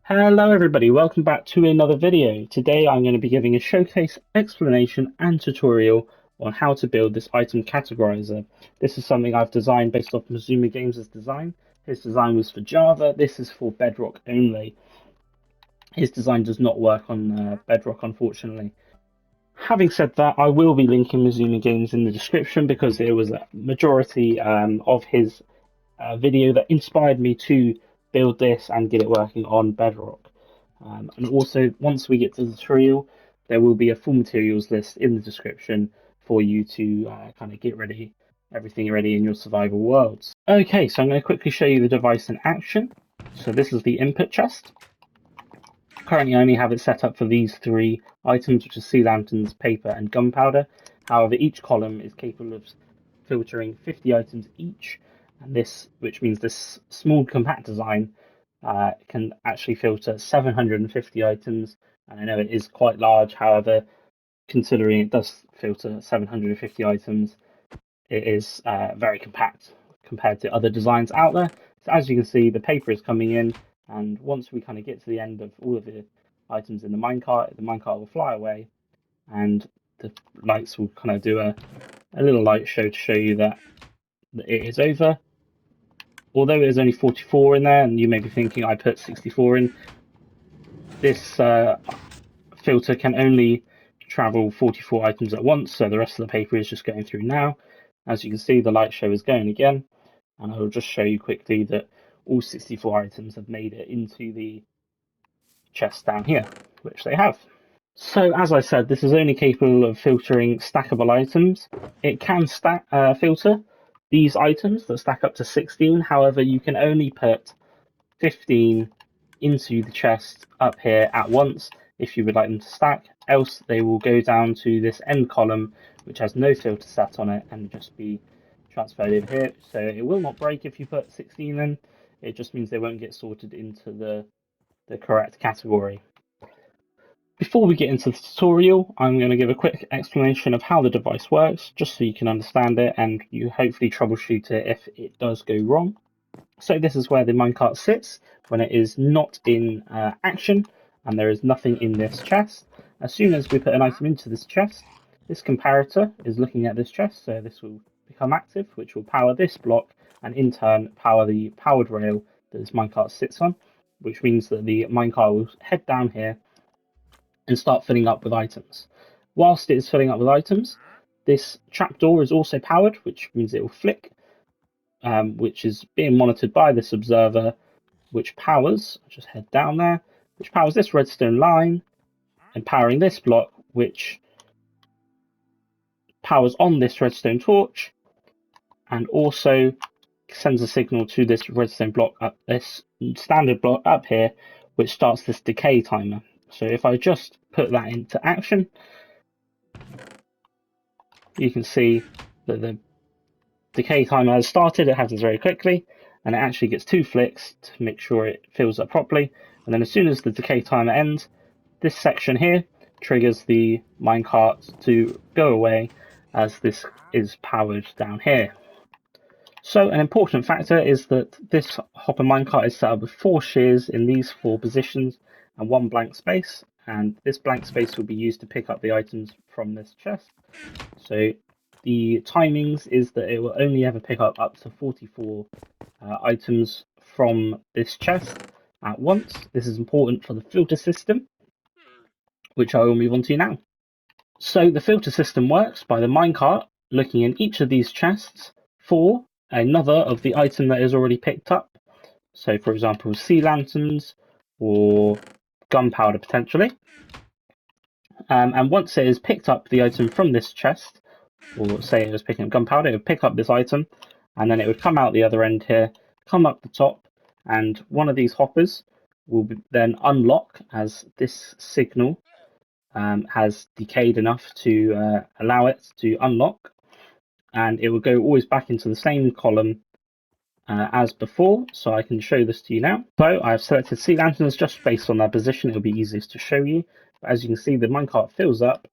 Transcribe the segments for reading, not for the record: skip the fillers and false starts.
Hello everybody, welcome back to another video. Today I'm going to be giving a showcase, explanation and tutorial on how to build this item categorizer. This is something I've designed based off Mazuma Games' design. His design was for Java, this is for Bedrock only. His design does not work on Bedrock, unfortunately. Having said that, I will be linking Mazuma Games in the description because it was a majority of his video that inspired me to build this and get it working on Bedrock. And also, once we get to the tutorial, there will be a full materials list in the description for you to kind of get ready, everything ready in your survival worlds. Okay, so I'm going to quickly show you the device in action. So this is the input chest. Currently, I only have it set up for these three items, which are sea lanterns, paper, and gunpowder. However, each column is capable of filtering 50 items each, and this, which means this small compact design can actually filter 750 items. And I know it is quite large, however, considering it does filter 750 items, it is very compact compared to other designs out there. So as you can see, the paper is coming in, and once we kind of get to the end of all of the items in the minecart will fly away, and the lights will kind of do a little light show to show you that it is over. Although there's only 44 in there, and you may be thinking I put 64 in, this filter can only travel 44 items at once, so the rest of the paper is just going through now. As you can see, the light show is going again, and I will just show you quickly that all 64 items have made it into the chest down here, which they have. So as I said, this is only capable of filtering stackable items. It can filter these items that stack up to 16, however you can only put 15 into the chest up here at once if you would like them to stack, else they will go down to this end column which has no filter set on it and just be transferred over here. So it will not break if you put 16 in, it just means they won't get sorted into the correct category. Before we get into the tutorial, I'm going to give a quick explanation of how the device works, just so you can understand it and you hopefully troubleshoot it if it does go wrong. So this is where the minecart sits when it is not in action and there is nothing in this chest. As soon as we put an item into this chest, this comparator is looking at this chest, so this will become active, which will power this block and in turn power the powered rail that this minecart sits on, which means that the minecart will head down here and start filling up with items. Whilst it is filling up with items, this trapdoor is also powered, which means it will flick, which is being monitored by this observer, which powers, I'll just head down there, which powers this redstone line, and powering this block, which powers on this redstone torch, and also sends a signal to this redstone block up, this standard block up here, which starts this decay timer. So if I just put that into action, you can see that the decay timer has started. It happens very quickly, and it actually gets 2 flicks to make sure it fills up properly. And then as soon as the decay timer ends, this section here triggers the minecart to go away as this is powered down here. So an important factor is that this hopper minecart is set up with 4 shears in these 4 positions and 1 blank space, and this blank space will be used to pick up the items from this chest. So the timings is that it will only ever pick up to 44 items from this chest at once. This is important for the filter system, which I will move on to now. So the filter system works by the minecart looking in each of these chests for another of the item that is already picked up. So for example, sea lanterns or gunpowder potentially. And once it has picked up the item from this chest, or say it was picking up gunpowder, it would pick up this item, and then it would come out the other end here, come up the top, and one of these hoppers will then unlock as this signal has decayed enough to allow it to unlock, and it will go always back into the same column as before. So I can show this to you now. So I've selected sea lanterns just based on their position. It'll be easiest to show you. But as you can see, the minecart fills up,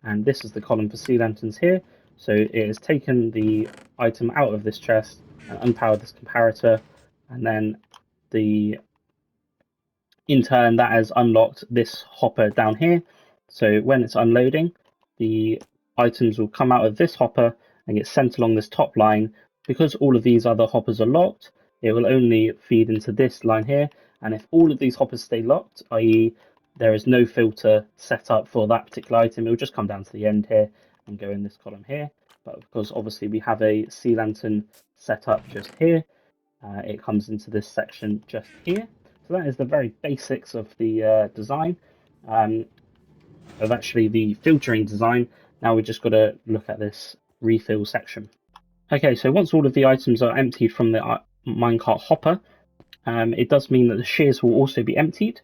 and this is the column for sea lanterns here. So it has taken the item out of this chest and unpowered this comparator, and then the In turn, that has unlocked this hopper down here. So when it's unloading, the items will come out of this hopper and get sent along this top line. Because all of these other hoppers are locked, it will only feed into this line here. And if all of these hoppers stay locked, i.e. there is no filter set up for that particular item, it will just come down to the end here and go in this column here. But because obviously we have a sea lantern set up just here, it comes into this section just here. So that is the very basics of the design, of actually the filtering design. Now we just got to look at this refill section. Okay, so once all of the items are emptied from the minecart hopper, it does mean that the shears will also be emptied.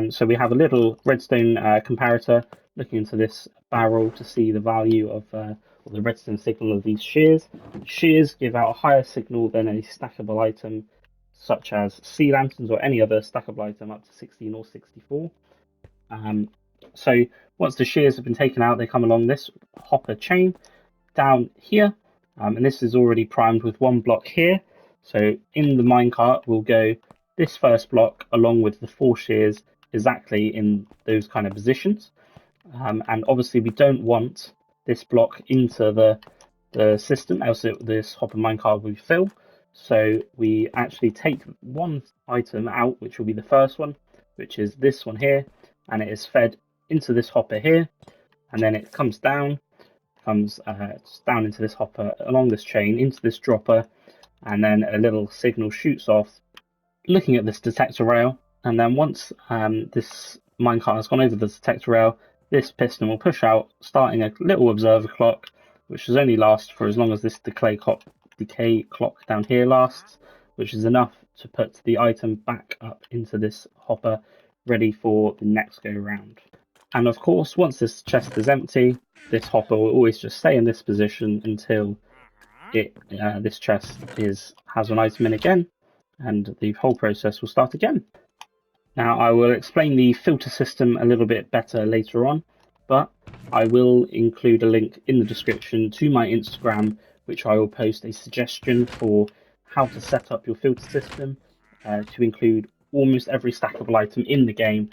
So we have a little redstone comparator looking into this barrel to see the value of or the redstone signal of these shears. Shears give out a higher signal than a stackable item such as sea lanterns or any other stackable item up to 16 or 64. So once the shears have been taken out, they come along this hopper chain down here, and this is already primed with one block here. So in the minecart will go this first block along with the 4 shears exactly in those kind of positions. And obviously we don't want this block into the system, else this hopper minecart will fill. So we actually take one item out, which will be the first one, which is this one here, and it is fed into this hopper here, and then it comes down into this hopper along this chain into this dropper, and then a little signal shoots off looking at this detector rail. And then once this minecart has gone over the detector rail, this piston will push out, starting a little observer clock, which will only last for as long as this decay clock down here lasts, which is enough to put the item back up into this hopper, ready for the next go round. And of course, once this chest is empty, this hopper will always just stay in this position until this chest has an item in again, and the whole process will start again. Now I will explain the filter system a little bit better later on, but I will include a link in the description to my Instagram, which I will post a suggestion for how to set up your filter system to include almost every stackable item in the game.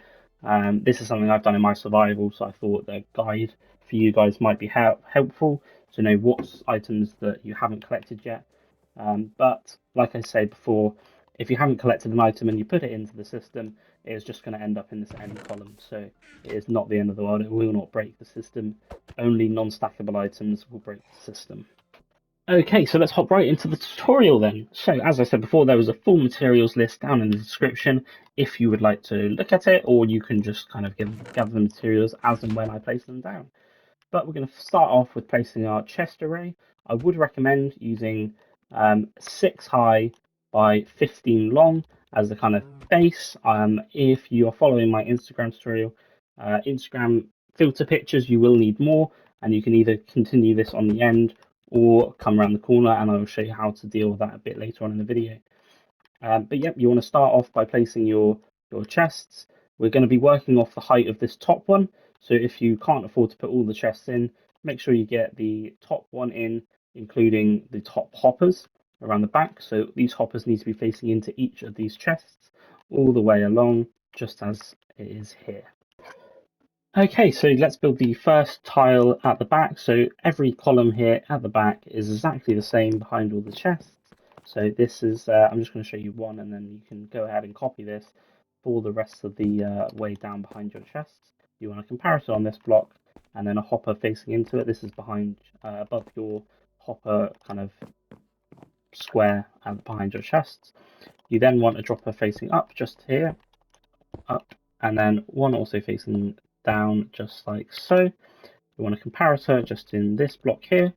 This is something I've done in my survival, so I thought the guide for you guys might be helpful to know what items that you haven't collected yet. But like I said before, if you haven't collected an item and you put it into the system, it is just going to end up in this end column. So it is not the end of the world. It will not break the system. Only non-stackable items will break the system. Okay, so let's hop right into the tutorial then. So as I said before, there was a full materials list down in the description if you would like to look at it, or you can just kind of gather the materials as and when I place them down. But we're going to start off with placing our chest array. I would recommend using 6 high by 15 long as the kind of base. If you are following my Instagram tutorial, Instagram filter pictures, you will need more, and you can either continue this on the end or come around the corner, and I will show you how to deal with that a bit later on in the video. But yep, you want to start off by placing your chests. We're going to be working off the height of this top one, so if you can't afford to put all the chests in, make sure you get the top one in, including the top hoppers around the back. So these hoppers need to be facing into each of these chests all the way along, just as it is here. Okay, so let's build the first tile at the back. So every column here at the back is exactly the same behind all the chests. So this is, I'm just going to show you one, and then you can go ahead and copy this for the rest of the way down behind your chests. You want a comparator on this block, and then a hopper facing into it. This is behind, above your hopper kind of square and behind your chests. You then want a dropper facing up just here, up, and then one also facing down just like so. You want a comparator just in this block here,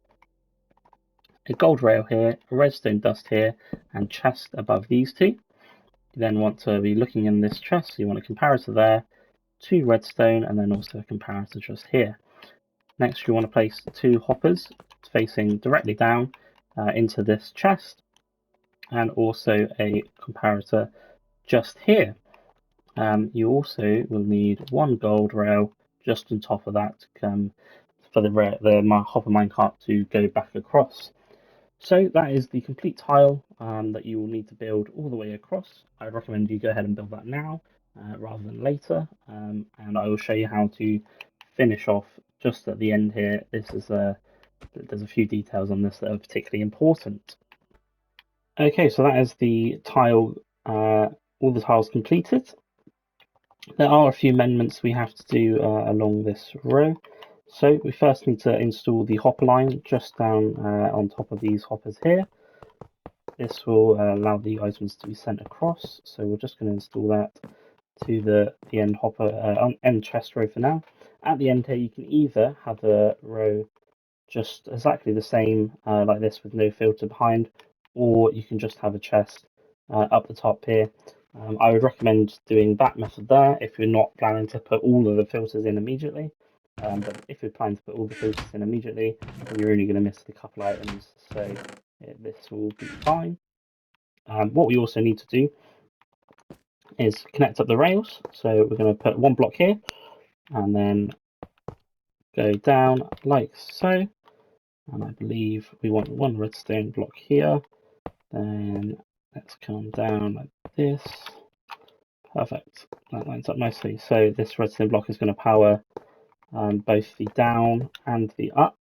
a gold rail here, a redstone dust here, and chest above these two. You then want to be looking in this chest, so you want a comparator there, 2 redstone, and then also a comparator just here. Next you want to place 2 hoppers facing directly down into this chest, and also a comparator just here. You also will need 1 gold rail just on top of that for the hopper minecart to go back across. So that is the complete tile that you will need to build all the way across. I recommend you go ahead and build that now, rather than later, and I will show you how to finish off just at the end here. This is there's a few details on this that are particularly important. Okay, so that is the tile, all the tiles completed. There are a few amendments we have to do along this row. So we first need to install the hopper line just down on top of these hoppers here. This will allow the items to be sent across. So we're just going to install that to the end hopper, end chest row for now. At the end here, you can either have a row just exactly the same like this with no filter behind, or you can just have a chest up the top here. I would recommend doing that method there if you're not planning to put all of the filters in immediately. But if you're planning to put all the filters in immediately, then you're only going to miss a couple items, so this will be fine. What we also need to do is connect up the rails. So we're going to put one block here, and then go down like so. And I believe we want one redstone block here. Then let's come down like this. Perfect. That lines up nicely. So this redstone block is going to power both the down and the up.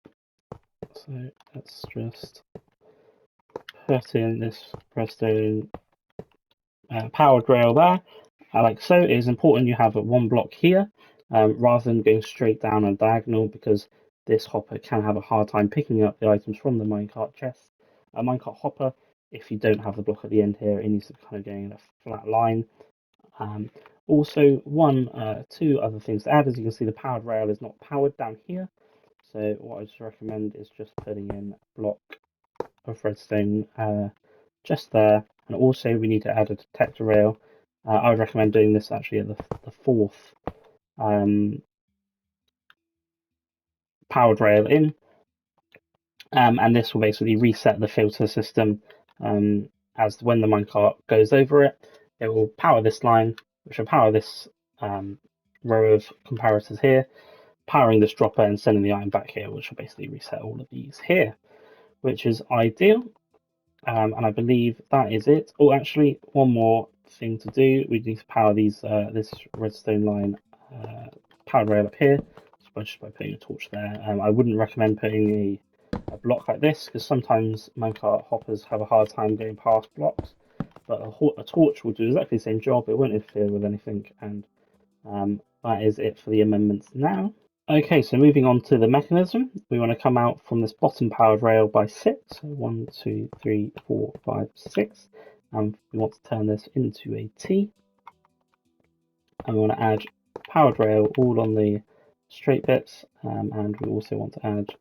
So let's just put in this redstone powered rail there. Like so, it is important you have one block here rather than going straight down a diagonal, because this hopper can have a hard time picking up the items from the minecart chest. A minecart hopper, if you don't have the block at the end here, it needs to kind of go in a flat line. Also, two other things to add. As you can see, the powered rail is not powered down here. So what I just recommend is just putting in a block of redstone just there. And also we need to add a detector rail. I would recommend doing this actually at the fourth powered rail in. And this will basically reset the filter system as when the minecart goes over it. It will power this line, which will power this row of comparators here, powering this dropper and sending the iron back here, which will basically reset all of these here, which is ideal. And I believe that is it. Oh, actually, one more thing to do. We need to power these this redstone line powered rail up here, just by putting a torch there. I wouldn't recommend putting a block like this, because sometimes minecart hoppers have a hard time getting past blocks. But a torch will do exactly the same job. It won't interfere with anything, and that is it for the amendments now. Okay, so moving on to the mechanism, we want to come out from this bottom powered rail by 6. So 1, 2, 3, 4, 5, 6. And we want to turn this into a T. And we want to add powered rail all on the straight bits. And we also want to add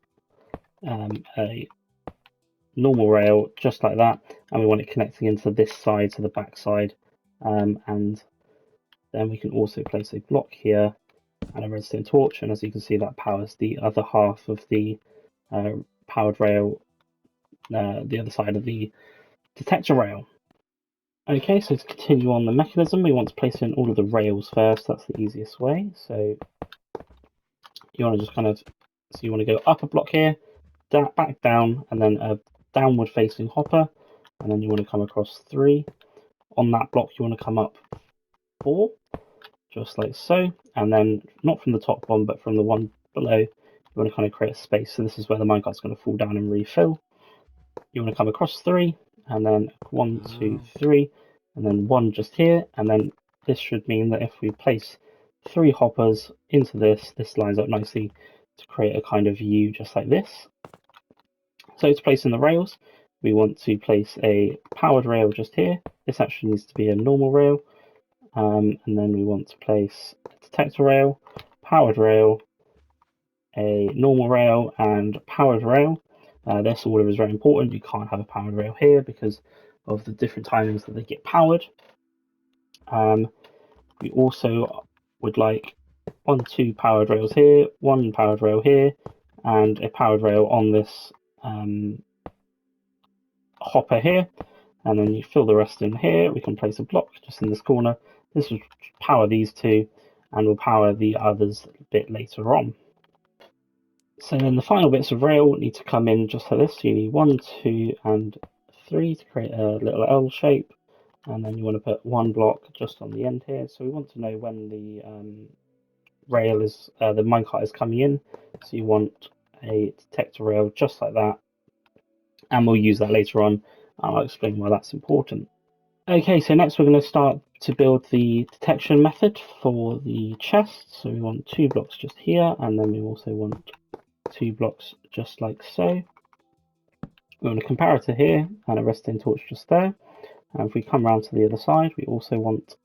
a normal rail just like that. And we want it connecting into this side to the back side. And then we can also place a block here and a redstone torch, and as you can see, that powers the other half of the powered rail, the other side of the detector rail. Okay, so to continue on the mechanism, we want to place in all of the rails first. That's the easiest way. So you want to just you want to go up a block here, back down, and then a downward facing hopper, and then you want to come across 3. On that block, you want to come up 4. Just like so, and then not from the top one, but from the one below, you want to kind of create a space. So this is where the minecart's going to fall down and refill. You want to come across 3, and then 1, 2, 3, and then 1 just here, and then this should mean that if we place 3 hoppers into this lines up nicely to create a kind of U just like this. So to place in the rails, we want to place a powered rail just here. This actually needs to be a normal rail. And then we want to place a detector rail, powered rail, a normal rail, and powered rail. This order is very important. You can't have a powered rail here because of the different timings that they get powered. We also would like 1, 2 powered rails here, 1 powered rail here, and a powered rail on this hopper here. And then you fill the rest in here. We can place a block just in this corner. This will power these 2, and will power the others a bit later on. So then the final bits of rail need to come in just like this. So you need 1, 2, and 3 to create a little L shape. and then you want to put one block just on the end here. So we want to know when the rail is, the minecart is coming in. So you want a detector rail just like that, and we'll use that later on. I'll explain why that's important. Okay, so next we're going to start to build the detection method for the chest. So we want 2 blocks just here, and then we also want 2 blocks just like so. We want a comparator here and a redstone torch just there. And if we come around to the other side, we also want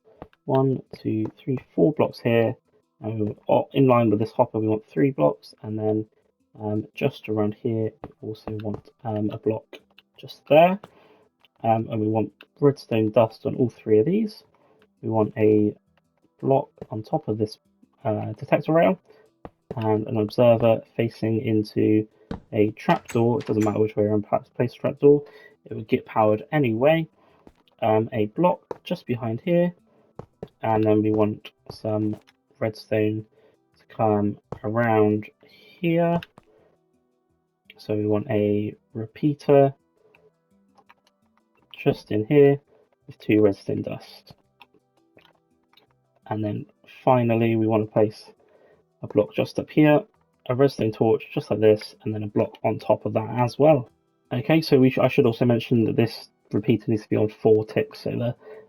1, 2, 3, 4 blocks here. And in line with this hopper, we want 3 blocks, and then just around here, we also want a block just there. And we want redstone dust on all 3 of these. We want a block on top of this detector rail, and an observer facing into a trapdoor. It doesn't matter which way around place trapdoor, it would get powered anyway. A block just behind here, and then we want some redstone to come around here. So we want a repeater just in here with 2 redstone dust. And then finally we want to place a block just up here, a redstone torch just like this, and then a block on top of that as well. Okay, so I should also mention that this repeater needs to be on 4 ticks, so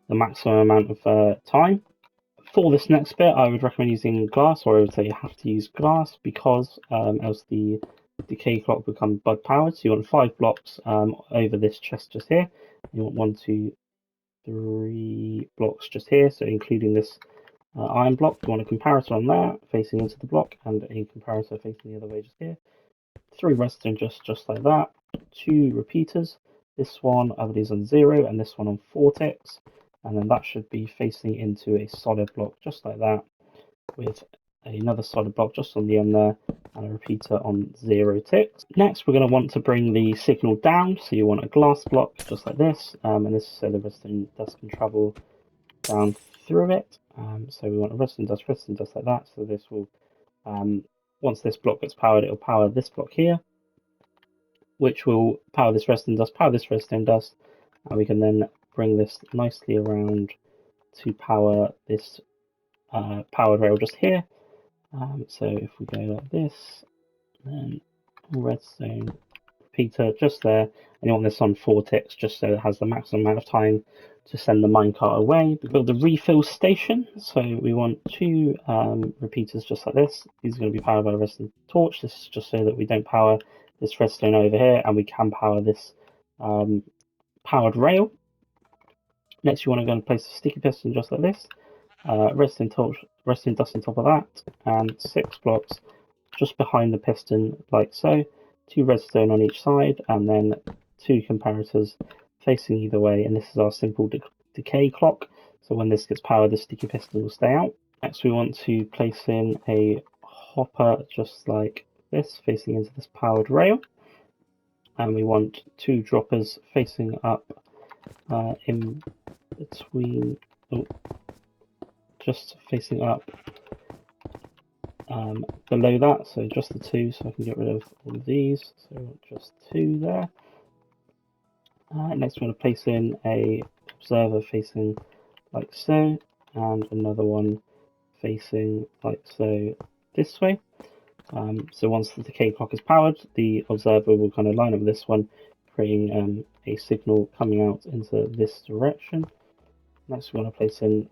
the maximum amount of time. For this next bit, I would recommend using glass, or I would say you have to use glass, because else the decay clock will become bug powered. So you want 5 blocks over this chest just here. You want 1, 2, 3 blocks just here, so including this iron block. You want a comparator on there facing into the block, and a comparator facing the other way just here. 3 redstone just like that. 2 repeaters. This one I believe is on 0, and this one on 4 ticks. And then that should be facing into a solid block just like that, with another solid block just on the end there, and a repeater on 0 ticks. Next, we're going to want to bring the signal down, so you want a glass block just like this, and this is so the redstone dust can travel down through it. So we want a redstone dust like that, so this will, once this block gets powered, it'll power this block here, which will power this redstone dust, and we can then bring this nicely around to power this powered rail just here. So if we go like this, then redstone repeater just there, and you want this on 4 ticks just so it has the maximum amount of time to send the minecart away. We build the refill station, so we want 2 repeaters just like this. These are going to be powered by a redstone torch. This is just so that we don't power this redstone over here, and we can power this powered rail. Next, you want to go and place a sticky piston just like this, redstone torch, redstone dust on top of that, and 6 blocks just behind the piston like so. 2 redstone on each side, and then 2 comparators facing either way, and this is our simple decay clock. So when this gets powered, the sticky piston will stay out. Next, we want to place in a hopper just like this, facing into this powered rail, and we want 2 droppers facing up in between, just facing up below that, so just the 2, so I can get rid of all of these, so just 2 there. Next, we want to place in a observer facing like so, and another one facing like so this way. So once the decay clock is powered, the observer will kind of line up with this one, creating a signal coming out into this direction. Next, we want to place in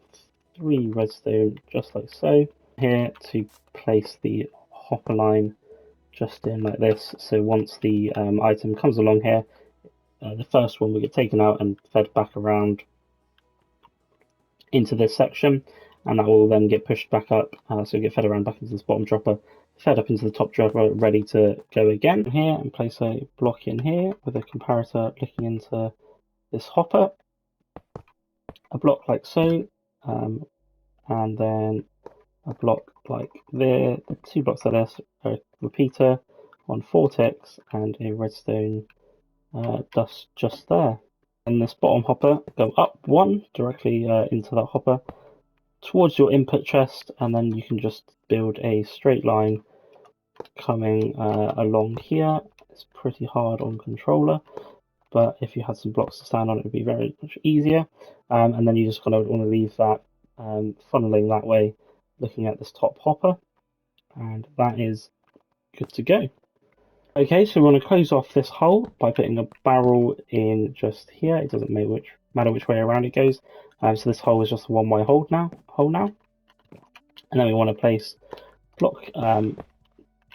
3 redstone just like so here to place the hopper line just in like this. So once the item comes along here, the first one will get taken out and fed back around into this section, and that will then get pushed back up, so get fed around back into this bottom dropper, fed up into the top dropper, ready to go again here, and place a block in here with a comparator looking into this hopper, a block like so, and then a block like there, 2 blocks like this, a repeater on 4 ticks, and a redstone dust just there. And this bottom hopper, go up 1 directly into that hopper towards your input chest, and then you can just build a straight line coming along here. It's pretty hard on controller, but if you had some blocks to stand on, it would be very much easier. And then you just kind of want to leave that funneling that way, looking at this top hopper, and that is good to go. Okay, so we want to close off this hole by putting a barrel in just here. It doesn't matter which way around it goes. So this hole is just a one-way hole now. And then we want to place block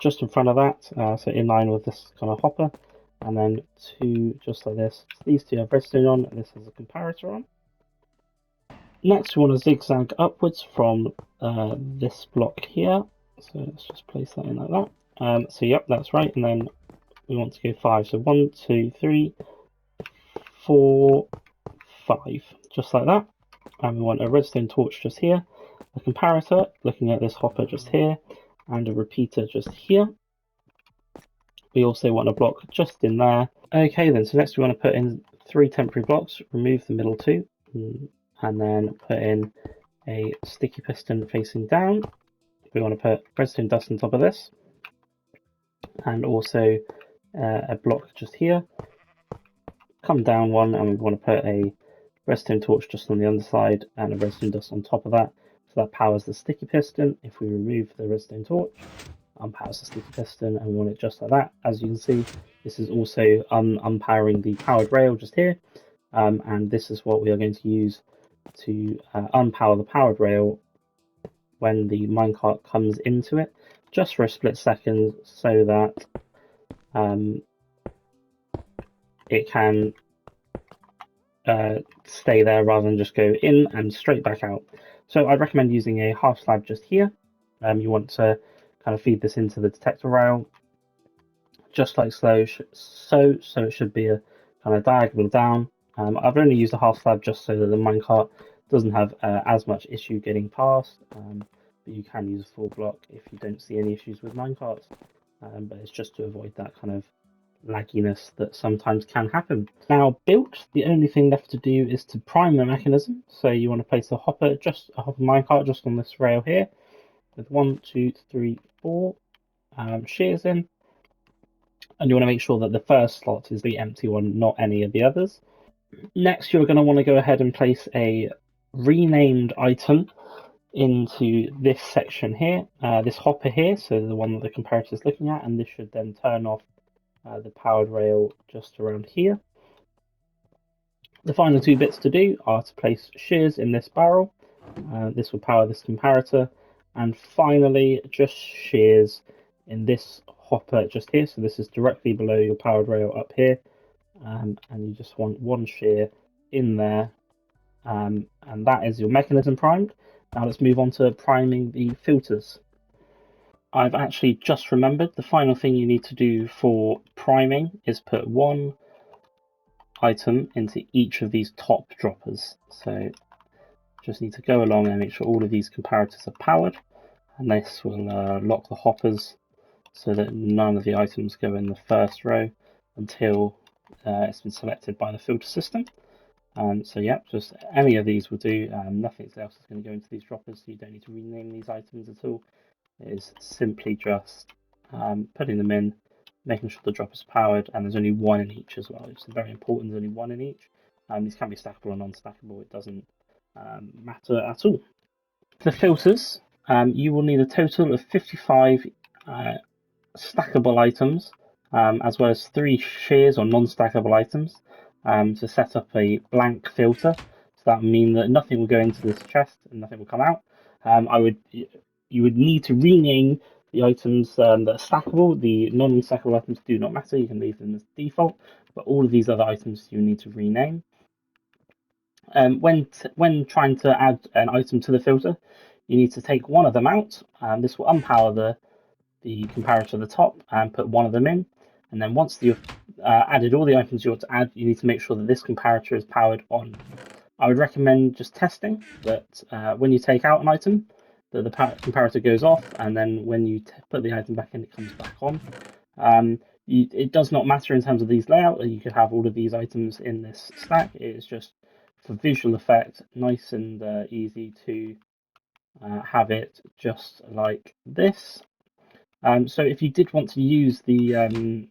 just in front of that, so in line with this kind of hopper, and then two just like this. So these two have redstone on, and this has a comparator on. Next, we want to zigzag upwards from this block here. So let's just place that in like that. So yep, that's right. And then we want to go 5. So 1, 2, 3, 4, 5, just like that. And we want a redstone torch just here, a comparator looking at this hopper just here, and a repeater just here. We also want a block just in there. Okay then, so next we want to put in 3 temporary blocks, remove the middle 2, and then put in a sticky piston facing down. We want to put redstone dust on top of this, and also a block just here. Come down one, and we want to put a redstone torch just on the underside and a redstone dust on top of that. So that powers the sticky piston. If we remove the redstone torch, unpowers the sticky piston, and we want it just like that. As you can see, this is also unpowering the powered rail just here, and this is what we are going to use to unpower the powered rail when the minecart comes into it, just for a split second, so that it can stay there rather than just go in and straight back out. So I'd recommend using a half slab just here. You want to kind of feed this into the detector rail, just like so it should be a kind of diagonal down. I've only used a half slab just so that the minecart doesn't have as much issue getting past, but you can use a full block if you don't see any issues with minecarts, but it's just to avoid that kind of lagginess that sometimes can happen. Now built, the only thing left to do is to prime the mechanism. So you want to place a hopper minecart just on this rail here, with 1, 2, 3, 4 shears in, and you want to make sure that the first slot is the empty one, not any of the others. Next, you're going to want to go ahead and place a renamed item into this section here, this hopper here, so the one that the comparator is looking at, and this should then turn off the powered rail just around here. The final 2 bits to do are to place shears in this barrel. This will power this comparator, and finally just shears in this hopper just here. So this is directly below your powered rail up here, and you just want 1 shear in there, and that is your mechanism primed. Now let's move on to priming the filters. I've actually just remembered the final thing you need to do for priming is put 1 item into each of these top droppers. So just need to go along and make sure all of these comparators are powered, and this will lock the hoppers so that none of the items go in the first row until it's been selected by the filter system. So yeah, just any of these will do. Nothing else is going to go into these droppers, so you don't need to rename these items at all. It is simply just putting them in, making sure the dropper's powered, and there's only 1 in each as well, which is very important. There's only 1 in each. These can be stackable or non-stackable, it doesn't matter at all. The filters, you will need a total of 55 stackable items, as well as 3 shears or non-stackable items to set up a blank filter. So that would mean that nothing will go into this chest and nothing will come out. You would need to rename the items that are stackable. The non-stackable items do not matter, you can leave them as default, but all of these other items you need to rename. When trying to add an item to the filter, you need to take one of them out. This will unpower the comparator at the top and put one of them in. And then once you've added all the items you want to add, you need to make sure that this comparator is powered on. I would recommend just testing that when you take out an item, that the comparator goes off, and then when you put the item back in, it comes back on. It does not matter in terms of these layout. You could have all of these items in this stack. It is just for visual effect, nice and easy to have it just like this. So if you did want to use the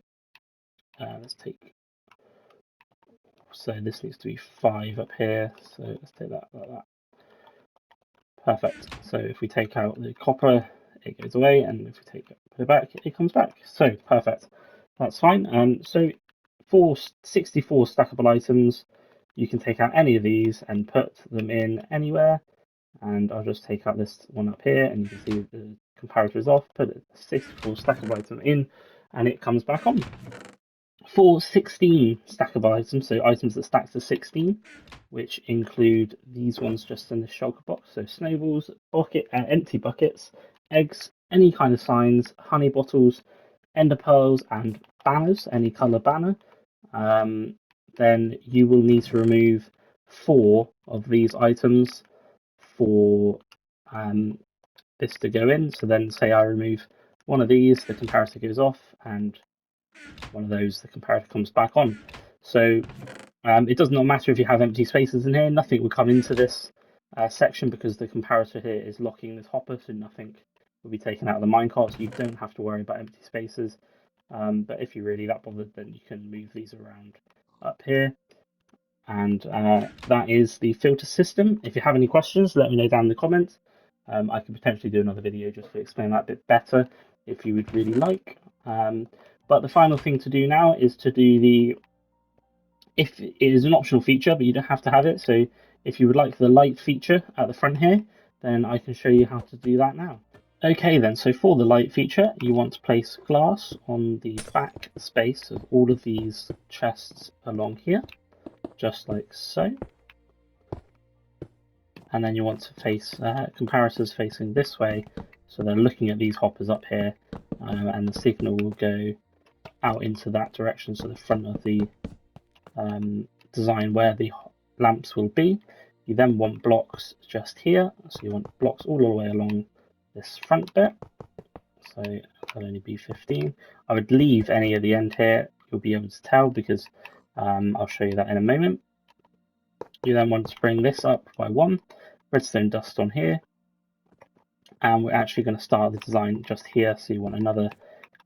let's take So this needs to be 5 up here. So let's take that like that. Perfect. So if we take out the copper, it goes away, and if we put it back, it comes back. So perfect. That's fine. So for 64 stackable items, you can take out any of these and put them in anywhere. And I'll just take out this one up here, and you can see the comparator is off. Put a 64 stackable item in, and it comes back on. For 16 stackable items, so items that stack to 16, which include these ones just in the shulker box, so snowballs, empty buckets, eggs, any kind of signs, honey bottles, ender pearls, and banners, any colour banner, then you will need to remove 4 of these items for this to go in. So then say I remove one of these, the comparator goes off, and one of those, the comparator comes back on. So it does not matter if you have empty spaces in here, nothing will come into this section because the comparator here is locking this hopper, so nothing will be taken out of the minecart, so you don't have to worry about empty spaces. But if you're really that bothered, then you can move these around up here. And that is the filter system. If you have any questions, let me know down in the comments. I could potentially do another video just to explain that a bit better if you would really like. But the final thing to do now is to do if it is an optional feature, but you don't have to have it. So if you would like the light feature at the front here, then I can show you how to do that now. Okay then, so for the light feature, you want to place glass on the back space of all of these chests along here, just like so. And then you want to face comparators facing this way, so they're looking at these hoppers up here, and the signal will go out into that direction, so the front of the design where the lamps will be. You then want blocks just here, so you want blocks all the way along this front bit, so that'll only be 15. I would leave any at the end here, you'll be able to tell because I'll show you that in a moment. You then want to bring this up by 1, Redstone Dust on here, and we're actually going to start the design just here, so you want another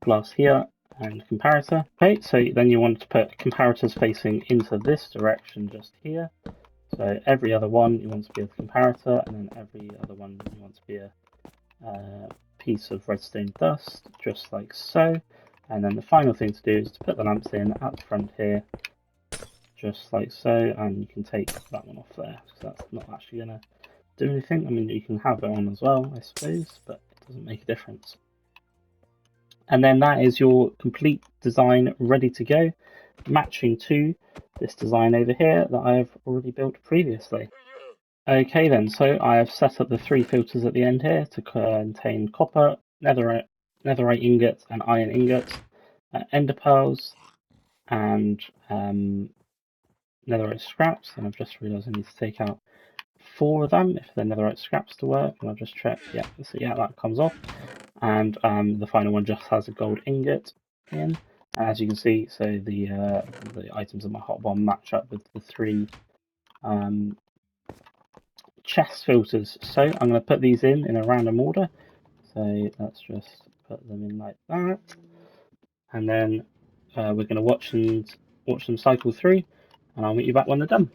glass here and comparator. Okay, so then you want to put comparators facing into this direction just here. So every other one you want to be a comparator, and then every other one you want to be a piece of redstone dust, just like so. And then the final thing to do is to put the lamps in at the front here, just like so, and you can take that one off there, because that's not actually going to do anything. I mean, you can have it on as well, I suppose, but it doesn't make a difference. And then that is your complete design ready to go, matching to this design over here that I have already built previously. Okay then, so I have set up the 3 filters at the end here to contain copper, netherite ingots and iron ingots, ender pearls, and netherite scraps. And I've just realised I need to take out 4 of them if they're netherite scraps to work, and I'll just check. Yeah, so yeah, that comes off. And the final one just has a gold ingot in. And as you can see, so the items in my hot bomb match up with the 3 chest filters. So I'm going to put these in a random order. So let's just put them in like that, and then we're going to watch them cycle through, and I'll meet you back when they're done.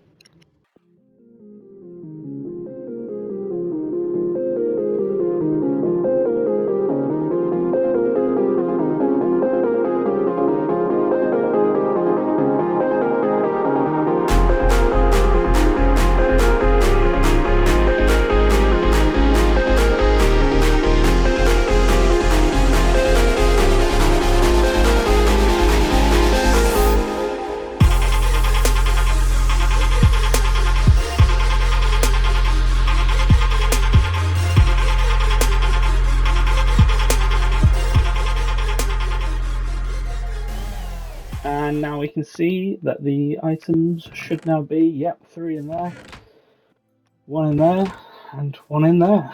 And now we can see that the items should now be, yep, 3 in there, 1 in there, and 1 in there.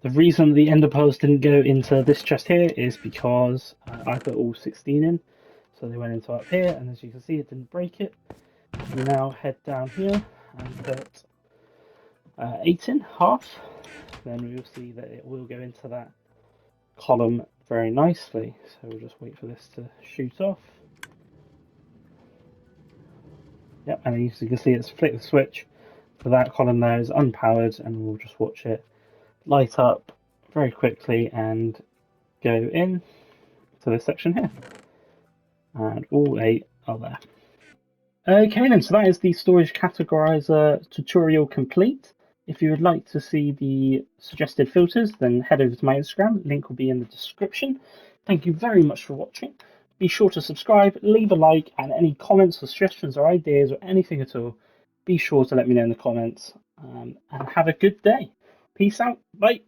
The reason the ender pearls didn't go into this chest here is because I put all 16 in, so they went into up here, and as you can see it didn't break it. We now head down here and put 8 in, half, then we will see that it will go into that column very nicely. So we'll just wait for this to shoot off. Yep, and as you can see, it's flick the switch. So that column there is unpowered, and we'll just watch it light up very quickly and go in to this section here. And all 8 are there. Okay then, so that is the storage categorizer tutorial complete. If you would like to see the suggested filters, then head over to my Instagram, link will be in the description. Thank you very much for watching. Be sure to subscribe, leave a like, and any comments or suggestions or ideas or anything at all, be sure to let me know in the comments. And have a good day. Peace out. Bye.